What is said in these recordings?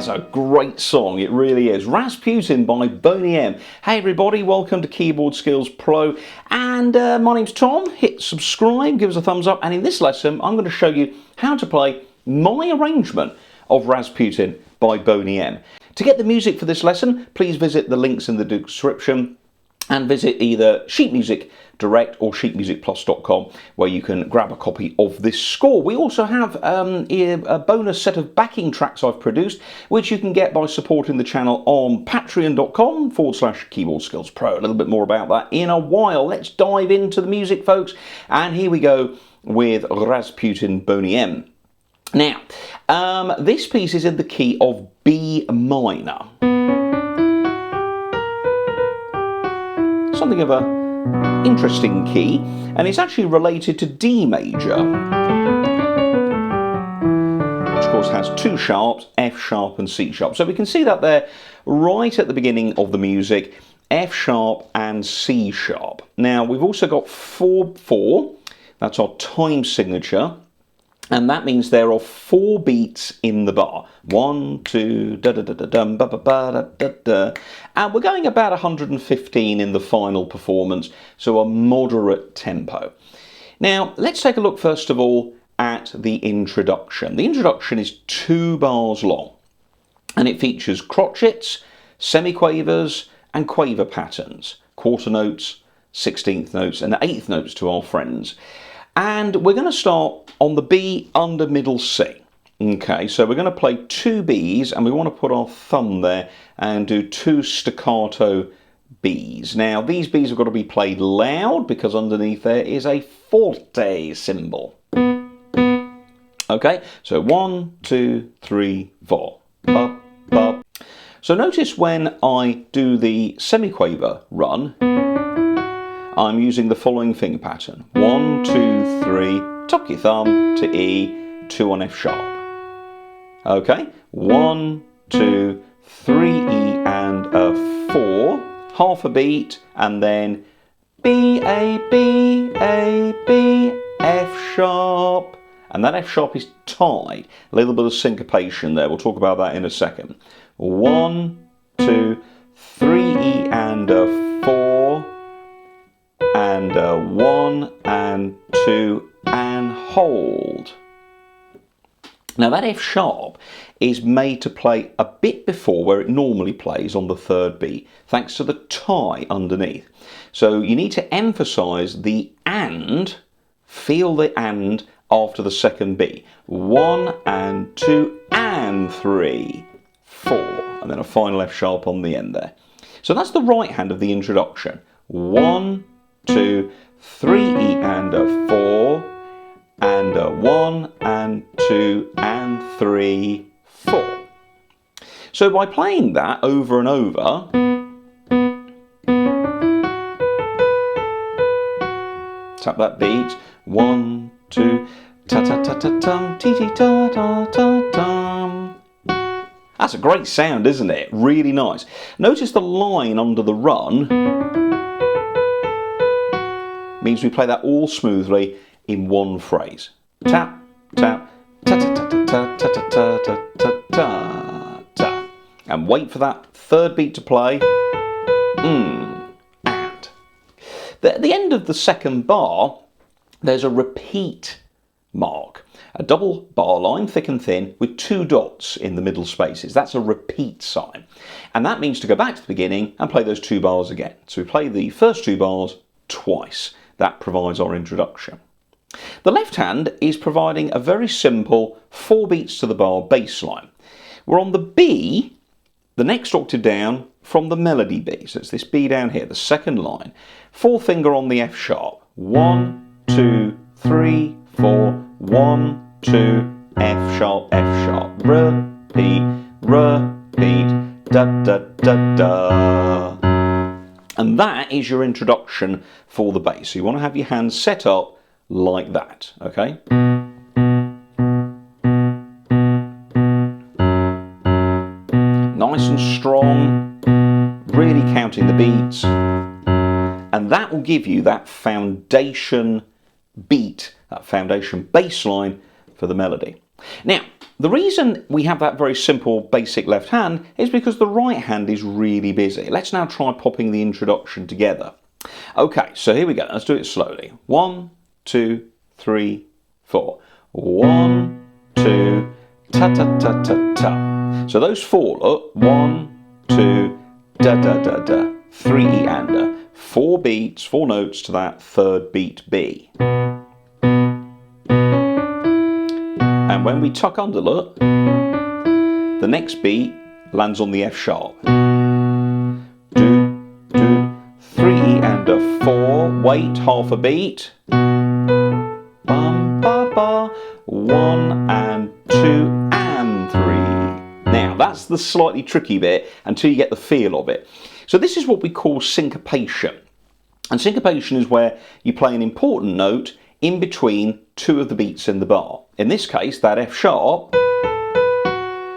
That's a great song, it really is. Rasputin by Boney M. Hey everybody, welcome to Keyboard Skills Pro, and my name's Tom. Hit subscribe, give us a thumbs up, and in this lesson I'm going to show you how to play my arrangement of Rasputin by Boney M. To get the music for this lesson, please visit the links in the description and visit either Sheet Music Direct or sheetmusicplus.com, where you can grab a copy of this score. We also have a bonus set of backing tracks I've produced, which you can get by supporting the channel on patreon.com/Keyboard Skills Pro. A little bit more about that in a while. Let's dive into the music, folks. And here we go with Rasputin Boney M. Now, this piece is in the key of B minor. Something of a interesting key, and it's actually related to D major, which of course has two sharps, F sharp and C sharp. So we can see that there right at the beginning of the music, F sharp and C sharp. Now we've also got 4/4, that's our time signature, and that means there are 4 beats in the bar. 1, 2, da da da da dum, ba ba ba da da da. And we're going about 115 in the final performance, so a moderate tempo. Now, let's take a look first of all at the introduction. The introduction is 2 bars long, and it features crotchets, semiquavers, and quaver patterns, quarter notes, 16th notes, and 8th notes to our friends. And we're going to start on the B under middle C. Okay, so we're going to play 2 Bs, and we want to put our thumb there and do 2 staccato Bs. Now, these Bs have got to be played loud because underneath there is a forte symbol. Okay, so 1, 2, 3, 4. Bop, bop. So notice when I do the semiquaver run, I'm using the following finger pattern. 1, 2, 3, tuck your thumb to E, 2 on F sharp. Okay, 1, 2, 3, E and a 4, half a beat, and then B, A, B, A, B, F sharp. And that F sharp is tied. A little bit of syncopation there, we'll talk about that in a second. 1, 2, 3, E and a 4. And 1 and 2 and hold. Now that F sharp is made to play a bit before where it normally plays on the 3rd beat, thanks to the tie underneath. So you need to emphasise the and, feel the and after the 2nd beat. 1 and 2 and 3, 4, and then a final F sharp on the end there. So that's the right hand of the introduction. 1, 2, 3, E and a 4, and a 1 and 2 and 3, 4. So by playing that over and over, tap that beat, 1, 2, ta ta ta ta tum, ti ti ta ta ta tum. That's a great sound, isn't it? Really nice. Notice the line under the run means we play that all smoothly in one phrase. Tap, tap, ta ta ta ta ta ta ta ta ta ta ta. And wait for that 3rd beat to play. And. At the end of the 2nd bar, there's a repeat mark. A double bar line, thick and thin, with 2 dots in the middle spaces. That's a repeat sign. And that means to go back to the beginning and play those 2 bars again. So we play the first 2 bars twice. That provides our introduction. The left hand is providing a very simple 4 beats to the bar bass line. We're on the B, the next octave down from the melody B. So it's this B down here, the 2nd line. 4th finger on the F sharp. 1, 2, 3, 4, 1, 2, F sharp, F sharp. Repeat, repeat, da da da da. And that is your introduction for the bass. So you want to have your hands set up like that, okay? Nice and strong, really counting the beats. And that will give you that foundation beat, that foundation bass line for the melody. Now, the reason we have that very simple basic left hand is because the right hand is really busy. Let's now try popping the introduction together. Okay, so here we go. Let's do it slowly. 1, 2, 3, 4. 1, 2, ta ta ta ta ta. So those 4, look. 1, 2, da da da da. 3 E and a. 4 beats, 4 notes to that third beat B. And when we tuck under, look, the next beat lands on the F sharp. Do, do, 3 E and a 4, wait half a beat. Bum, ba, ba, 1 and 2 and 3. Now that's the slightly tricky bit until you get the feel of it. So this is what we call syncopation. And syncopation is where you play an important note in between 2 of the beats in the bar. In this case, that F sharp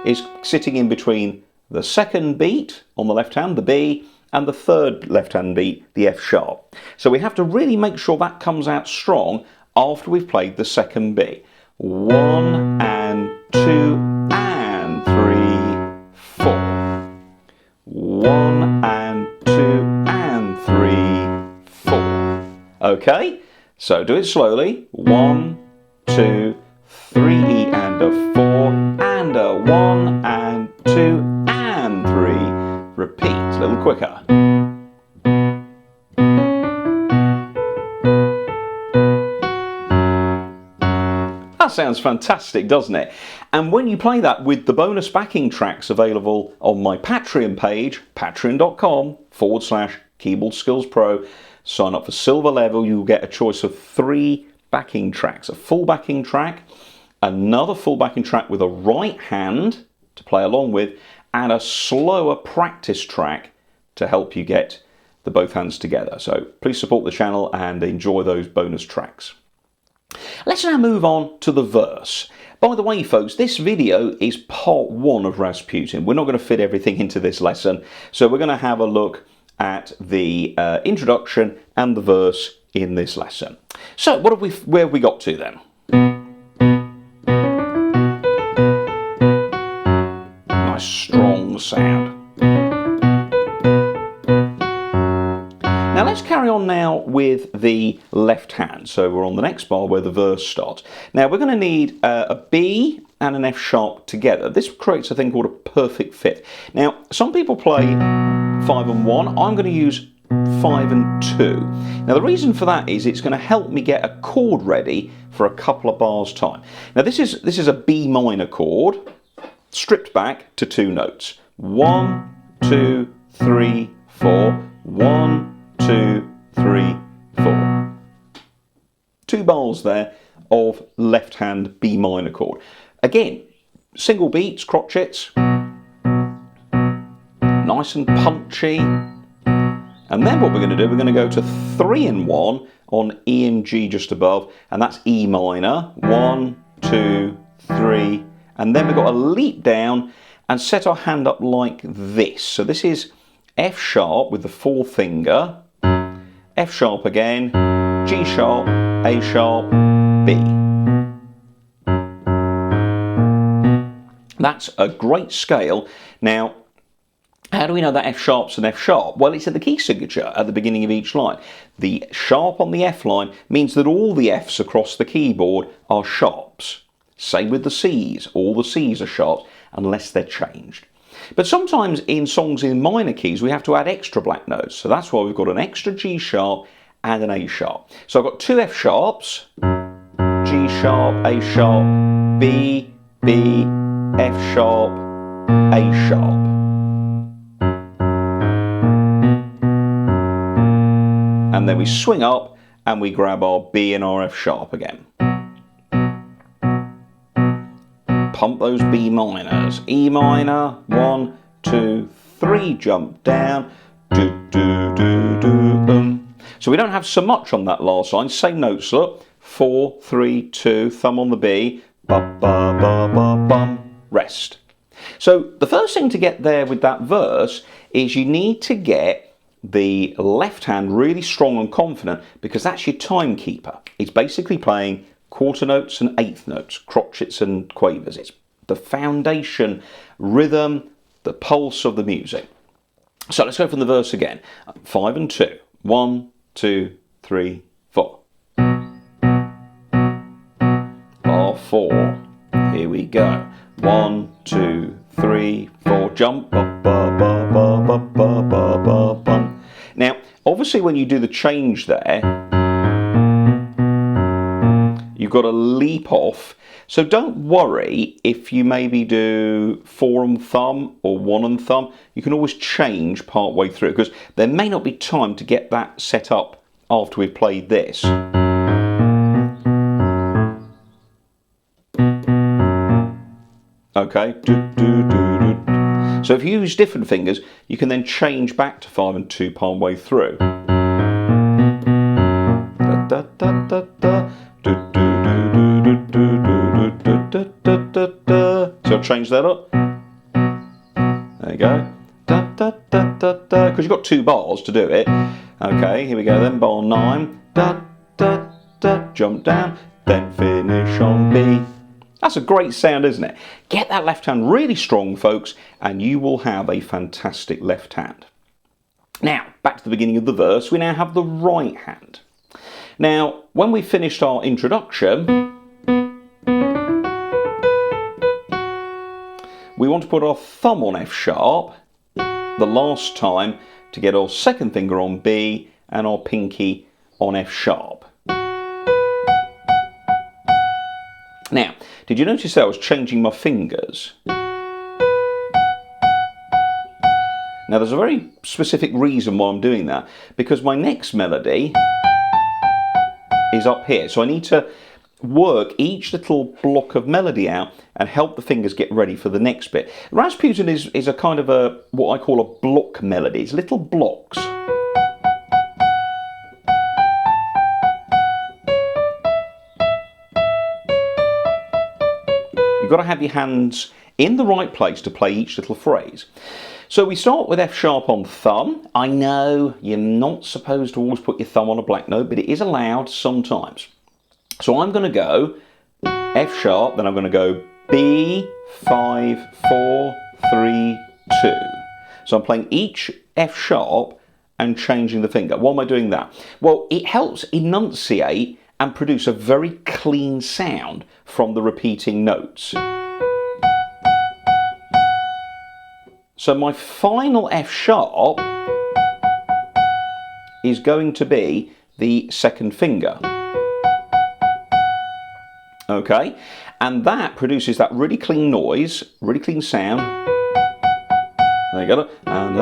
is sitting in between the second beat on the left hand, the B, and the third left hand beat, the F sharp. So we have to really make sure that comes out strong after we've played the second B. 1 and 2 and 3, 4. 1 and 2 and 3, 4. Okay, so do it slowly. 1, 2, 3 E and a 4 and a 1 and 2 and 3. Repeat a little quicker. That sounds fantastic, doesn't it? And when you play that with the bonus backing tracks available on my Patreon page, patreon.com/Keyboard Skills Pro, sign up for silver level, you'll get a choice of 3 backing tracks. A full backing track, another full backing track with a right hand to play along with, and a slower practice track to help you get the both hands together. So please support the channel and enjoy those bonus tracks. Let's now move on to the verse. By the way, folks, this video is part 1 of Rasputin. We're not going to fit everything into this lesson, so we're going to have a look at the introduction and the verse in this lesson. So where have we got to then? Nice strong sound. Now let's carry on now with the left hand. So we're on the next bar where the verse starts. Now we're going to need a B and an F sharp together. This creates a thing called a perfect fit. Now some people play 5 and 1. I'm going to use 5 and 2. Now the reason for that is it's going to help me get a chord ready for a couple of bars time. Now this is a B minor chord stripped back to 2 notes. 1, 2, 3, 4. 1, 2, 3, 4. 2 bars there of left hand B minor chord. Again, single beats, crotchets, nice and punchy. And then what we're going to do, we're going to go to 3 and 1 on E and G just above, and that's E minor. 1, 2, 3, and then we've got to leap down and set our hand up like this. So this is F sharp with the 4th finger, F sharp again, G sharp, A sharp, B. That's a great scale. Now, how do we know that F sharp's an F sharp? Well, it's at the key signature at the beginning of each line. The sharp on the F line means that all the Fs across the keyboard are sharps. Same with the Cs. All the Cs are sharps unless they're changed. But sometimes in songs in minor keys, we have to add extra black notes. So that's why we've got an extra G sharp and an A sharp. So I've got 2 F sharps, G sharp, A sharp, B, B, F sharp, A sharp. And then we swing up and we grab our B and our F sharp again. Pump those B minors. E minor, 1, 2, 3, jump down, do, do, do, do, So we don't have so much on that last line. Same notes, look. 4, 3, 2, thumb on the B, ba, ba, ba, ba, bum, rest. So the first thing to get there with that verse is you need to get the left hand really strong and confident, because that's your timekeeper. It's basically playing quarter notes and eighth notes, crotchets and quavers. It's the foundation rhythm, the pulse of the music. So let's go from the verse again. 5 and 2. 1, 2, 3, 4. Bar 4. Here we go. 1, 2, 3, 4. Jump. Ba, ba, ba, ba, ba, ba, ba, ba, bum. Now, obviously, when you do the change there, you've got to leap off. So don't worry if you maybe do 4 and thumb or 1 and thumb. You can always change part way through because there may not be time to get that set up after we've played this. Okay. So if you use different fingers, you can then change back to 5 and 2 part way through. Da, da, da, da, da. So I'll change that up. There you go. Because you've got 2 bars to do it. Okay, here we go then. Bar 9. Da, da, da. Jump down. Then finish on B. That's a great sound, isn't it? Get that left hand really strong, folks, and you will have a fantastic left hand. Now, back to the beginning of the verse, we now have the right hand. Now, when we finished our introduction, we want to put our thumb on F sharp the last time to get our second finger on B and our pinky on F sharp. Now, did you notice that I was changing my fingers? Now, there's a very specific reason why I'm doing that, because my next melody is up here. So I need to work each little block of melody out and help the fingers get ready for the next bit. Rasputin is a kind of a, what I call a block melody. It's little blocks. You've got to have your hands in the right place to play each little phrase. So we start with F sharp on thumb. I know you're not supposed to always put your thumb on a black note, but it is allowed sometimes. So I'm going to go F sharp, then I'm going to go B, 5, 4, 3, 2. So I'm playing each F sharp and changing the finger. Why am I doing that? Well, it helps enunciate and produce a very clean sound from the repeating notes. So my final F sharp is going to be the second finger. Okay, and that produces that really clean noise, really clean sound. There you go. And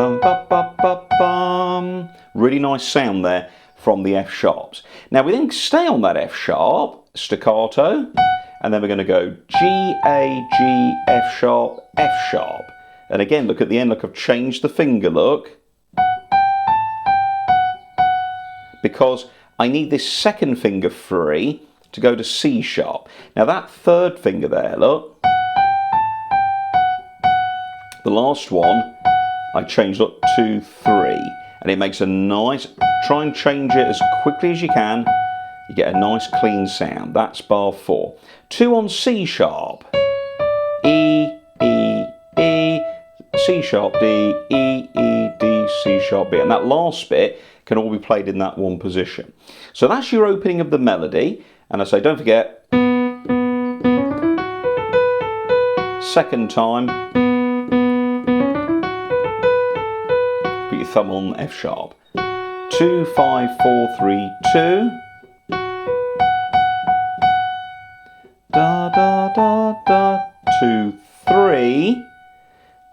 really nice sound there from the F sharps. Now we then stay on that F sharp, staccato, and then we're going to go G, A, G, F sharp, F sharp. And again, look at the end, look, I've changed the finger, look. Because I need this second finger free to go to C sharp. Now that third finger there, look. The last one, I changed up to 3. And it makes a nice, try and change it as quickly as you can. You get a nice clean sound. That's bar 4. 2 on C sharp. E, E, E. C sharp D, E, E, D, C sharp B. And that last bit can all be played in that one position. So that's your opening of the melody. And I say, don't forget, second time, put your thumb on F sharp. 2, 5, 4, 3, 2. Da, da, da, da, 2, 3.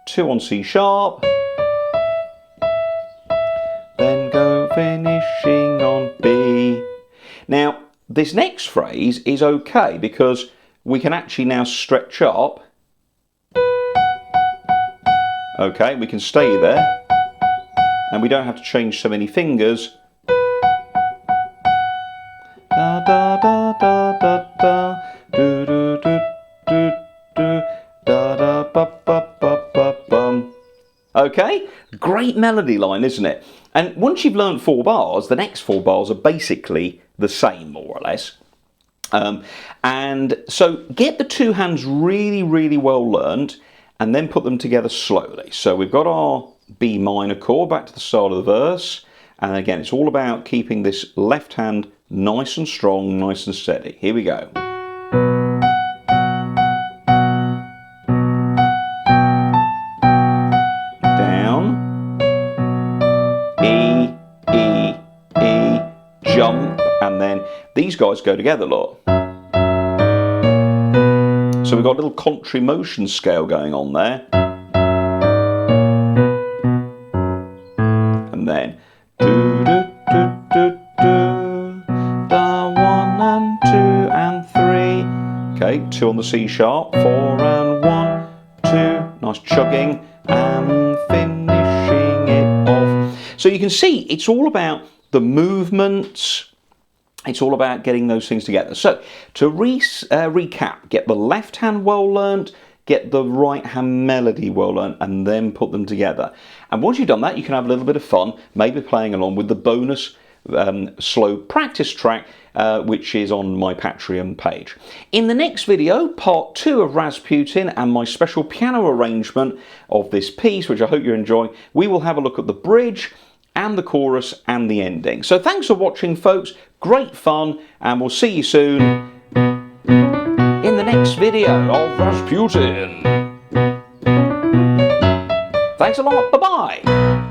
2 on C sharp, then go finishing on B. Now, this next phrase is okay because we can actually now stretch up. Okay, we can stay there, and we don't have to change so many fingers. Da da da da da da, do do do do do, da da ba ba ba ba bum. Okay, great melody line, isn't it? And once you've learned 4 bars, the next 4 bars are basically the same, more or less. And so get the two hands really, really well learned and then put them together slowly. So we've got our B minor chord back to the start of the verse. And again, it's all about keeping this left hand nice and strong, nice and steady. Here we go. Down, E, E, E, jump, and then these guys go together, look. So we've got a little contrary motion scale going on there. And then do do do do do, the 1 and 2 and 3. Okay, 2 on the C sharp, 4 and 1, 2. Nice chugging and finishing it off. So you can see it's all about the movements. It's all about getting those things together. So to recap, get the left hand well learnt, get the right hand melody well learnt, and then put them together. And once you've done that, you can have a little bit of fun, maybe playing along with the bonus slow practice track, which is on my Patreon page. In the next video, part 2 of Rasputin and my special piano arrangement of this piece, which I hope you're enjoying, we will have a look at the bridge and the chorus and the ending. So thanks for watching, folks. Great fun, and we'll see you soon in the next video of Rasputin. Thanks a lot. Bye-bye.